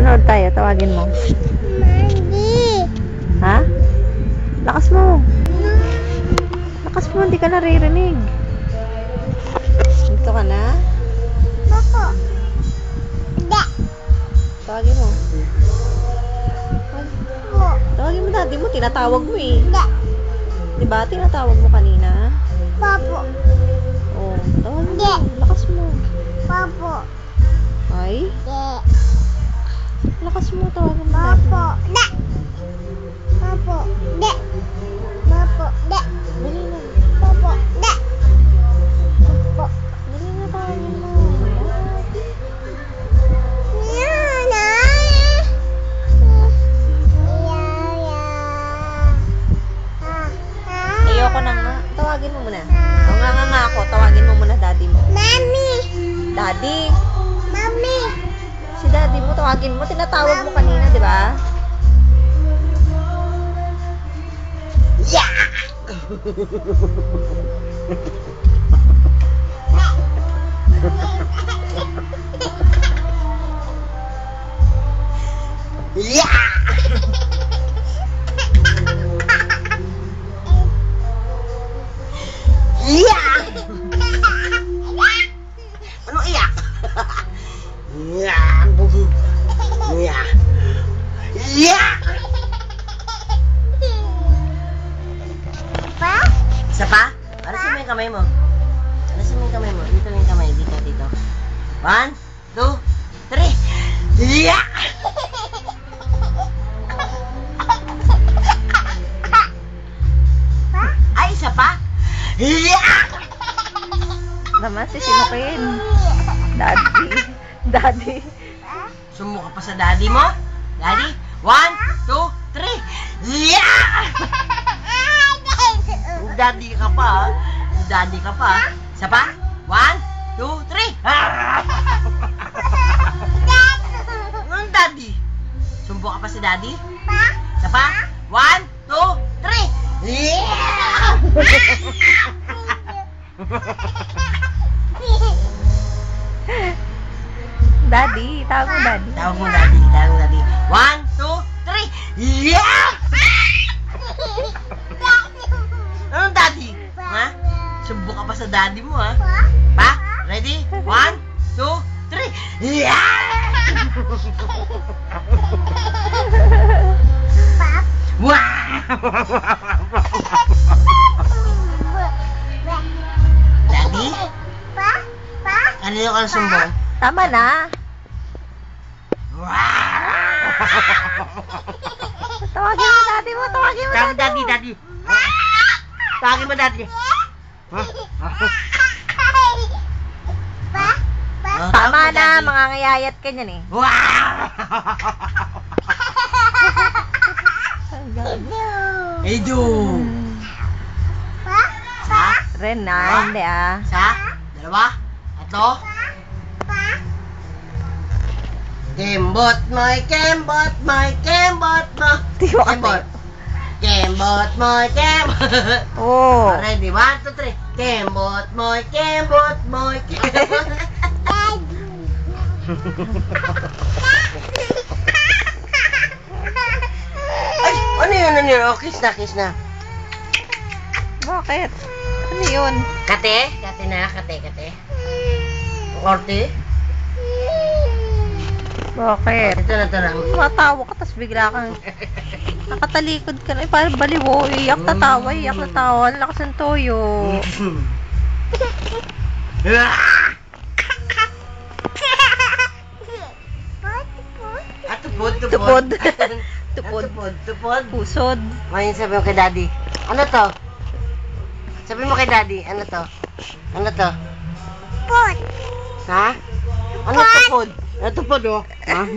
Manood tayo, tawagin mo. Mandi. Ha? Lakas mo. Lakas mo, hindi ka naririnig. Dito ka na? Bako. Da. Tawagin mo. Bo. Tawagin mo daddy mo, tinatawag mo eh. Da. Diba, tinatawag mo kanina? Babo. Oh, tawagin mo. Di. Lakas mo. Babo. Ay, De. lakas mo, tawagin mo daddy. Babo. Da. Babo. De. Babo. Da. Dali na. Babo. Da. Babo. Dali na, tawagin mo. Yana. Ayoko na nga. Tawagin mo muna. O nga ako. Tawagin mo muna daddy mo. Mami. Daddy. Mami. Si daddy mo, tawagin mo. Tinatawag mo kanina, di ba? Yeah. Yeah. Yeah. Ano iyak? Yeah. Yeah. Yeah. Pa? Isa pa? Alisin mo yung kamay mo. Alisin mo yung kamay mo. Dito yung kamay. Dito. 1, 2, 3. Yeah. Ay, isa pa? Yeah. Naman, sisinukin. Daddy. Daddy. Sumuka pa sa daddy mo? Daddy? 1, 2, 3. Yeah! Daddy ka pa, ha? Daddy ka pa. Isa pa? 1, 2, 3. Anong daddy? Sumbo ka pa sa daddy? Isa pa? 1, 2, 3. Yeah! Daddy. Tawag mo daddy. Tawag mo daddy. 1, 2, 3. Yeah! Anong daddy? Ha? Sumbo ka pa sa daddy mo, ha? Pa? Ready? 1, 2, 3. Yeah! Daddy? Kanino ka sumbong? Tama na. Tawagin mo daddy mo. Tawagin mo daddy mo. Daddy. Tawagin mo daddy. Tama na. Mga ngayayat ka niyan eh. Hey, do. Ren na. Hindi ah. Isa, dalawa, tatlo. Kembot mo'y kembot mo'y. Di mo Kembot. Kembot mo'y kembot. Oh. Ready? 1, 2, 3. Kembot mo'y. Ay, ano yun? Oh, kiss na. Bakit? Ano yun? Kate na. Korte. Bakit? Ito na. Matawa ka, tapos bigla kang nakatalikod ka na. Parang baliwo. Iyak na tawa. Ang lakas ng toyo. Tupod. Pusod. Ngayon sabi mo kay daddy. Ano to? Sabi mo kay daddy. Ano to? Pod. Ha? Ano tupod? Ano tupod oh? Ha?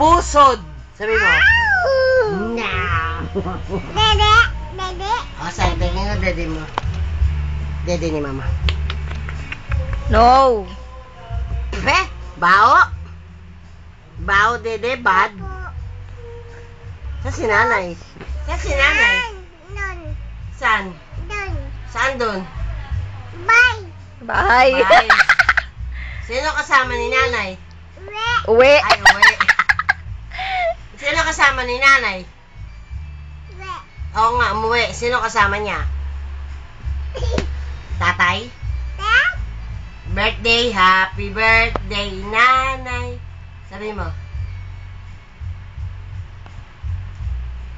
Pusod. Sabi mo. Dede. O, sabi nga daddy mo. Daddy ni mama. No. Bao, dede, bad. Sa si nanay. Saan? Saan doon? Bye. Bye. Sino kasama ni nanay? Uwi. Ay, uwi. Sino kasama ni nanay? Oo nga, umuwi. Sino kasama niya? Tatay? Birthday, happy birthday, nanay. Sabi mo.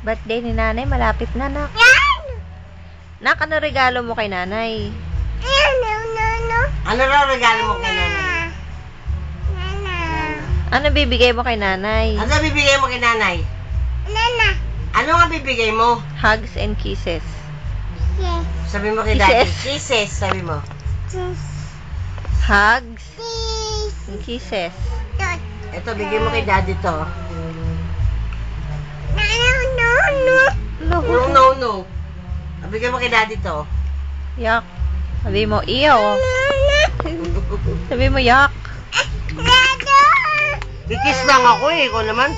Birthday ni nanay, malapit na, nak. Nak, ano regalo mo kay nanay? Ano raw regalo mo kay nanay? Ano bibigay mo kay nanay? Ano bibigay mo kay nanay? Ano nga bibigay mo? Hugs and kisses. Sabi mo kay daddy. Kisses, sabi mo. Hugs and kisses. Ito, bigay mo kay daddy to. No. Bigay mo kay daddy to. Yak. Sabi mo, iyo. Sabi mo, yak. Kikis lang ako eh. Ikaw naman.